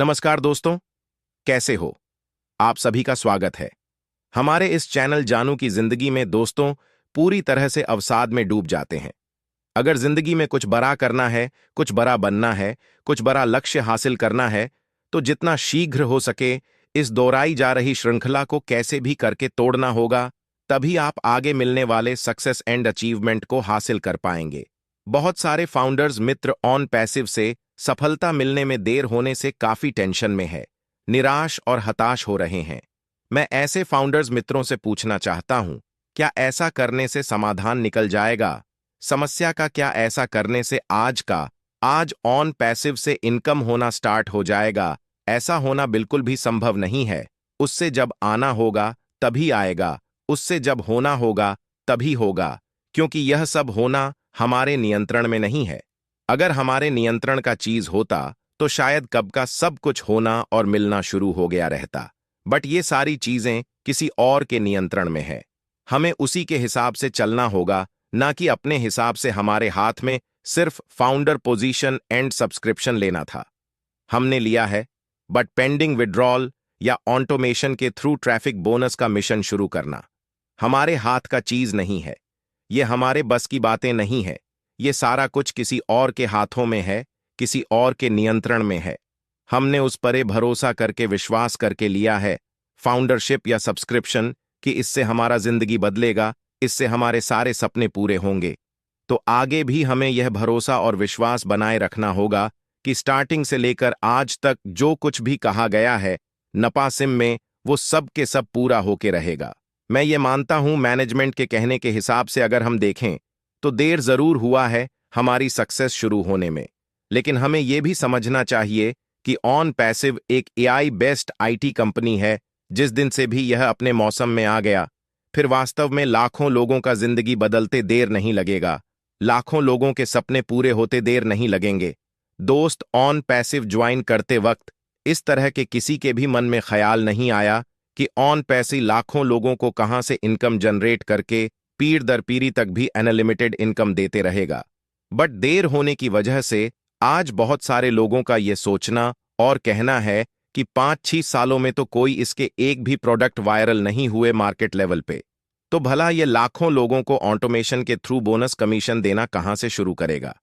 नमस्कार दोस्तों, कैसे हो? आप सभी का स्वागत है। हमारे इस चैनल जानू की जिंदगी में दोस्तों पूरी तरह से अवसाद में डूब जाते हैं। अगर जिंदगी में कुछ बड़ा करना है, कुछ बड़ा बनना है, कुछ बड़ा लक्ष्य हासिल करना है, तो जितना शीघ्र हो सके इस दोहराई जा रही श्रृंखला को कैसे भी करके तोड़ना होगा, तभी आप आगे मिलने वाले सक्सेस एंड अचीवमेंट को हासिल कर पाएंगे। बहुत सारे फाउंडर्स मित्र ऑन पैसिव से सफलता मिलने में देर होने से काफी टेंशन में है, निराश और हताश हो रहे हैं। मैं ऐसे फाउंडर्स मित्रों से पूछना चाहता हूं, क्या ऐसा करने से समाधान निकल जाएगा? समस्या का क्या ऐसा करने से आज ऑन पैसिव से इनकम होना स्टार्ट हो जाएगा? ऐसा होना बिल्कुल भी संभव नहीं है। उससे जब आना होगा तभी आएगा, उससे जब होना होगा तभी होगा, क्योंकि यह सब होना हमारे नियंत्रण में नहीं है। अगर हमारे नियंत्रण का चीज होता तो शायद कब का सब कुछ होना और मिलना शुरू हो गया रहता। बट ये सारी चीजें किसी और के नियंत्रण में है। हमें उसी के हिसाब से चलना होगा, ना कि अपने हिसाब से। हमारे हाथ में सिर्फ फाउंडर पोजीशन एंड सब्सक्रिप्शन लेना था, हमने लिया है। बट पेंडिंग विड्रॉल या ऑटोमेशन के थ्रू ट्रैफिक बोनस का मिशन शुरू करना हमारे हाथ का चीज नहीं है। ये हमारे बस की बातें नहीं है। ये सारा कुछ किसी और के हाथों में है, किसी और के नियंत्रण में है। हमने उस परे भरोसा करके विश्वास करके लिया है, फाउंडरशिप या सब्सक्रिप्शन, कि इससे हमारा जिंदगी बदलेगा, इससे हमारे सारे सपने पूरे होंगे। तो आगे भी हमें यह भरोसा और विश्वास बनाए रखना होगा कि स्टार्टिंग से लेकर आज तक जो कुछ भी कहा गया है नपासिम में, वो सब के सब पूरा होके रहेगा। मैं ये मानता हूं, मैनेजमेंट के कहने के हिसाब से अगर हम देखें तो देर जरूर हुआ है हमारी सक्सेस शुरू होने में, लेकिन हमें यह भी समझना चाहिए कि ऑन पैसिव एक एआई बेस्ड आईटी कंपनी है। जिस दिन से भी यह अपने मौसम में आ गया, फिर वास्तव में लाखों लोगों का जिंदगी बदलते देर नहीं लगेगा, लाखों लोगों के सपने पूरे होते देर नहीं लगेंगे। दोस्त, ऑन पैसिव ज्वाइन करते वक्त इस तरह के किसी के भी मन में ख्याल नहीं आया कि ऑन पैसिव लाखों लोगों को कहां से इनकम जनरेट करके पीढ़ दर पीढ़ी तक भी अनलिमिटेड इनकम देते रहेगा। बट देर होने की वजह से आज बहुत सारे लोगों का यह सोचना और कहना है कि 5-6 सालों में तो कोई इसके एक भी प्रोडक्ट वायरल नहीं हुए मार्केट लेवल पे, तो भला ये लाखों लोगों को ऑटोमेशन के थ्रू बोनस कमीशन देना कहां से शुरू करेगा?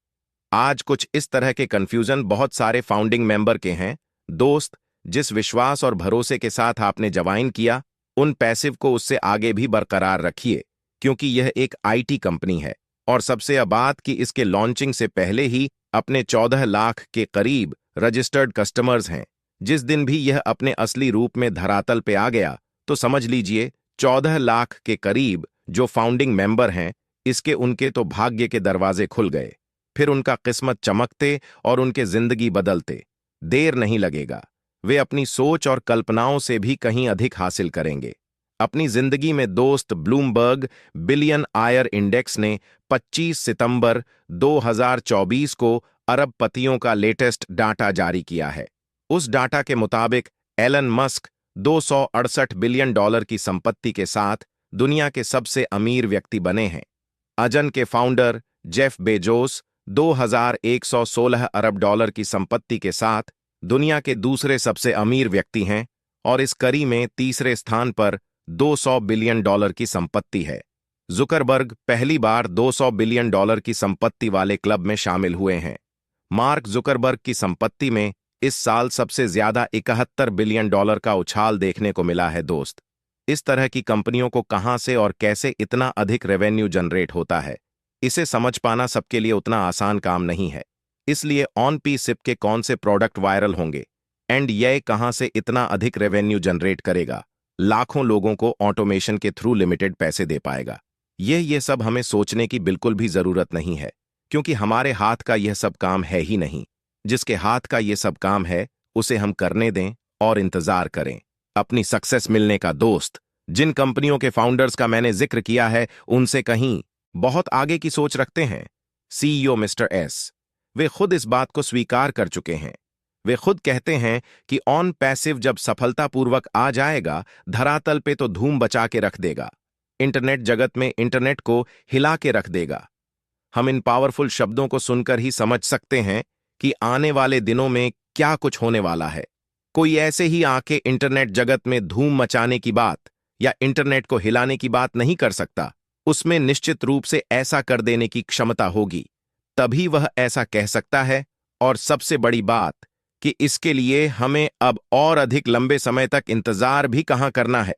आज कुछ इस तरह के कंफ्यूजन बहुत सारे फाउंडिंग मेंबर के हैं। दोस्त, जिस विश्वास और भरोसे के साथ आपने ज्वाइन किया, उन पैसिव को उससे आगे भी बरकरार रखिए, क्योंकि यह एक आईटी कंपनी है। और सबसे बात कि इसके लॉन्चिंग से पहले ही अपने 14 लाख के करीब रजिस्टर्ड कस्टमर्स हैं। जिस दिन भी यह अपने असली रूप में धरातल पे आ गया, तो समझ लीजिए 14 लाख के करीब जो फाउंडिंग मेंबर हैं, इसके उनके तो भाग्य के दरवाजे खुल गए। फिर उनका किस्मत चमकते और उनके जिंदगी बदलते देर नहीं लगेगा। वे अपनी सोच और कल्पनाओं से भी कहीं अधिक हासिल करेंगे अपनी जिंदगी में। दोस्त, ब्लूमबर्ग बिलियन आयर इंडेक्स ने 25 सितंबर 2024 को अरबपतियों का लेटेस्ट डाटा जारी किया है। उस डाटा के मुताबिक एलन मस्क $268 बिलियन की संपत्ति के साथ दुनिया के सबसे अमीर व्यक्ति बने हैं। अजन के फाउंडर जेफ बेजोस 2116 अरब डॉलर की संपत्ति के साथ दुनिया के दूसरे सबसे अमीर व्यक्ति हैं, और इस कड़ी में तीसरे स्थान पर 200 बिलियन डॉलर की संपत्ति है। जुकरबर्ग पहली बार 200 बिलियन डॉलर की संपत्ति वाले क्लब में शामिल हुए हैं। मार्क जुकरबर्ग की संपत्ति में इस साल सबसे ज्यादा 71 बिलियन डॉलर का उछाल देखने को मिला है। दोस्त, इस तरह की कंपनियों को कहां से और कैसे इतना अधिक रेवेन्यू जनरेट होता है, इसे समझ पाना सबके लिए उतना आसान काम नहीं है। इसलिए ऑन पी सिप के कौन से प्रोडक्ट वायरल होंगे एंड यह कहां से इतना अधिक रेवेन्यू जनरेट करेगा, लाखों लोगों को ऑटोमेशन के थ्रू लिमिटेड पैसे दे पाएगा, ये सब हमें सोचने की बिल्कुल भी जरूरत नहीं है, क्योंकि हमारे हाथ का यह सब काम है ही नहीं। जिसके हाथ का यह सब काम है उसे हम करने दें और इंतजार करें अपनी सक्सेस मिलने का। दोस्त, जिन कंपनियों के फाउंडर्स का मैंने जिक्र किया है उनसे कहीं बहुत आगे की सोच रखते हैं। सीईओ मिस्टर एस, वे खुद इस बात को स्वीकार कर चुके हैं। वे खुद कहते हैं कि ऑन पैसिव जब सफलतापूर्वक आ जाएगा, धरातल पे तो धूम बचा के रख देगा, इंटरनेट जगत में इंटरनेट को हिला के रख देगा। हम इन पावरफुल शब्दों को सुनकर ही समझ सकते हैं कि आने वाले दिनों में क्या कुछ होने वाला है। कोई ऐसे ही आके इंटरनेट जगत में धूम मचाने की बात या इंटरनेट को हिलाने की बात नहीं कर सकता। उसमें निश्चित रूप से ऐसा कर देने की क्षमता होगी, तभी वह ऐसा कह सकता है। और सबसे बड़ी बात कि इसके लिए हमें अब और अधिक लंबे समय तक इंतजार भी कहां करना है।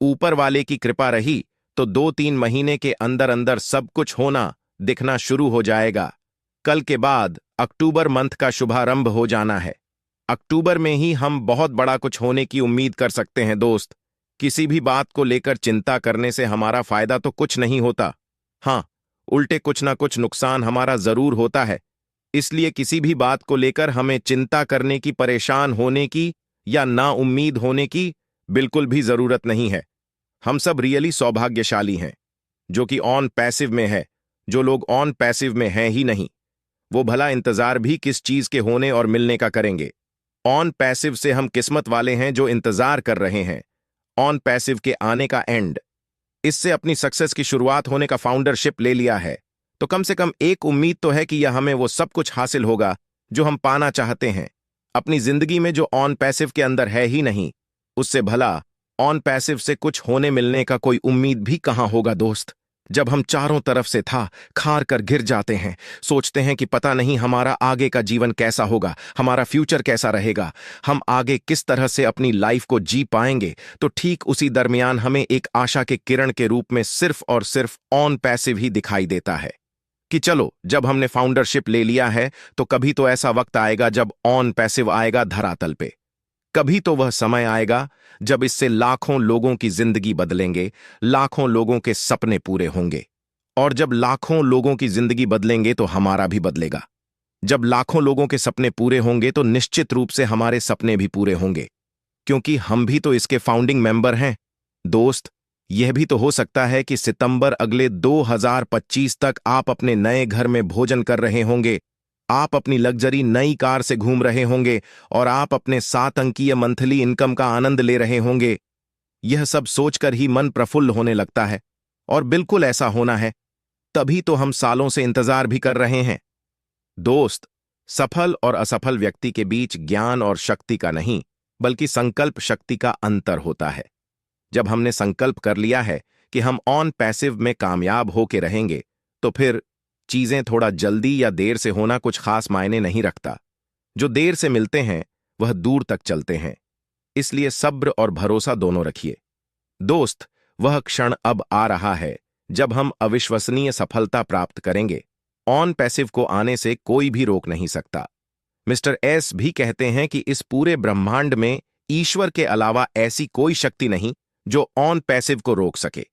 ऊपर वाले की कृपा रही तो 2-3 महीने के अंदर अंदर सब कुछ होना दिखना शुरू हो जाएगा। कल के बाद अक्टूबर मंथ का शुभारंभ हो जाना है। अक्टूबर में ही हम बहुत बड़ा कुछ होने की उम्मीद कर सकते हैं दोस्त। किसी भी बात को लेकर चिंता करने से हमारा फायदा तो कुछ नहीं होता। हाँ, उल्टे कुछ ना कुछ नुकसान हमारा जरूर होता है। इसलिए किसी भी बात को लेकर हमें चिंता करने की, परेशान होने की या ना उम्मीद होने की बिल्कुल भी जरूरत नहीं है। हम सब रियली सौभाग्यशाली हैं जो कि ऑन पैसिव में है। जो लोग ऑन पैसिव में हैं ही नहीं, वो भला इंतजार भी किस चीज के होने और मिलने का करेंगे। ऑन पैसिव से हम किस्मत वाले हैं जो इंतजार कर रहे हैं ऑन पैसिव के आने का एंड। इससे अपनी सक्सेस की शुरुआत होने का फाउंडरशिप ले लिया है, तो कम से कम एक उम्मीद तो है कि यह हमें वो सब कुछ हासिल होगा जो हम पाना चाहते हैं अपनी जिंदगी में, जो ऑन पैसिव के अंदर है ही नहीं। उससे भला ऑन पैसिव से कुछ होने मिलने का कोई उम्मीद भी कहां होगा दोस्त। जब हम चारों तरफ से था खार कर गिर जाते हैं, सोचते हैं कि पता नहीं हमारा आगे का जीवन कैसा होगा, हमारा फ्यूचर कैसा रहेगा, हम आगे किस तरह से अपनी लाइफ को जी पाएंगे, तो ठीक उसी दरमियान हमें एक आशा के किरण के रूप में सिर्फ और सिर्फ ऑन पैसिव ही दिखाई देता है कि चलो, जब हमने फाउंडरशिप ले लिया है तो कभी तो ऐसा वक्त आएगा जब ऑन पैसिव आएगा धरातल पे। कभी तो वह समय आएगा जब इससे लाखों लोगों की जिंदगी बदलेंगे, लाखों लोगों के सपने पूरे होंगे। और जब लाखों लोगों की जिंदगी बदलेंगे तो हमारा भी बदलेगा। जब लाखों लोगों के सपने पूरे होंगे तो निश्चित रूप से हमारे सपने भी पूरे होंगे, क्योंकि हम भी तो इसके फाउंडिंग मेंबर हैं दोस्त। यह भी तो हो सकता है कि सितंबर अगले 2025 तक आप अपने नए घर में भोजन कर रहे होंगे, आप अपनी लग्जरी नई कार से घूम रहे होंगे और आप अपने 7 अंकीय मंथली इनकम का आनंद ले रहे होंगे। यह सब सोचकर ही मन प्रफुल्ल होने लगता है, और बिल्कुल ऐसा होना है, तभी तो हम सालों से इंतजार भी कर रहे हैं दोस्त। सफल और असफल व्यक्ति के बीच ज्ञान और शक्ति का नहीं, बल्कि संकल्प शक्ति का अंतर होता है। जब हमने संकल्प कर लिया है कि हम ऑन पैसिव में कामयाब होके रहेंगे, तो फिर चीजें थोड़ा जल्दी या देर से होना कुछ खास मायने नहीं रखता। जो देर से मिलते हैं वह दूर तक चलते हैं। इसलिए सब्र और भरोसा दोनों रखिए दोस्त। वह क्षण अब आ रहा है जब हम अविश्वसनीय सफलता प्राप्त करेंगे। ऑन पैसिव को आने से कोई भी रोक नहीं सकता। मिस्टर एस भी कहते हैं कि इस पूरे ब्रह्मांड में ईश्वर के अलावा ऐसी कोई शक्ति नहीं जो ऑन पैसिव को रोक सके।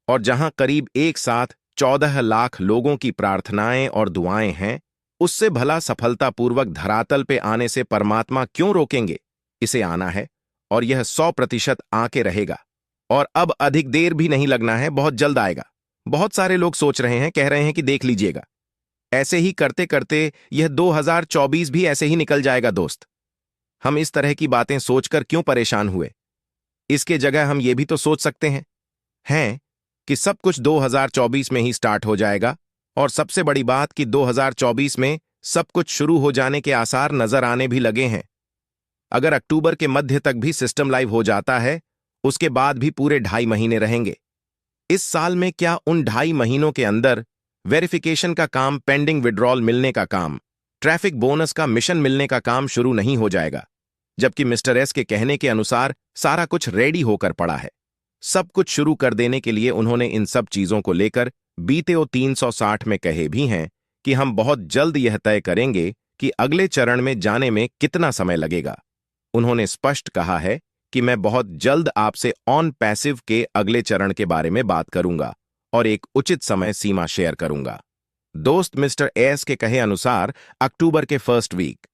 और जहां करीब एक साथ 14 लाख लोगों की प्रार्थनाएं और दुआएं हैं, उससे भला सफलतापूर्वक धरातल पे आने से परमात्मा क्यों रोकेंगे। इसे आना है और यह 100% आके रहेगा। और अब अधिक देर भी नहीं लगना है, बहुत जल्द आएगा। बहुत सारे लोग सोच रहे हैं, कह रहे हैं कि देख लीजिएगा। ऐसे ही करते करते यह 2024 भी ऐसे ही निकल जाएगा दोस्त। हम इस तरह की बातें सोचकर क्यों परेशान हुए। इसके जगह हम ये भी तो सोच सकते हैं कि सब कुछ 2024 में ही स्टार्ट हो जाएगा। और सबसे बड़ी बात कि 2024 में सब कुछ शुरू हो जाने के आसार नजर आने भी लगे हैं। अगर अक्टूबर के मध्य तक भी सिस्टम लाइव हो जाता है, उसके बाद भी पूरे 2.5 महीने रहेंगे। इस साल में क्या उन 2.5 महीनों के अंदर वेरिफिकेशन का काम, पेंडिंग विड्रॉल मिलने का काम, ट्रैफिक बोनस का मिशन मिलने का काम शुरू नहीं हो जाएगा? जबकि मिस्टर एस के कहने के अनुसार सारा कुछ रेडी होकर पड़ा है। सब कुछ शुरू कर देने के लिए उन्होंने इन सब चीजों को लेकर बीते 360 में कहे भी हैं कि हम बहुत जल्द यह तय करेंगे कि अगले चरण में जाने में कितना समय लगेगा। उन्होंने स्पष्ट कहा है कि मैं बहुत जल्द आपसे ऑन पैसिव के अगले चरण के बारे में बात करूंगा और एक उचित समय सीमा शेयर करूंगा। दोस्त, मिस्टर एस के कहे अनुसार अक्टूबर के फर्स्ट वीक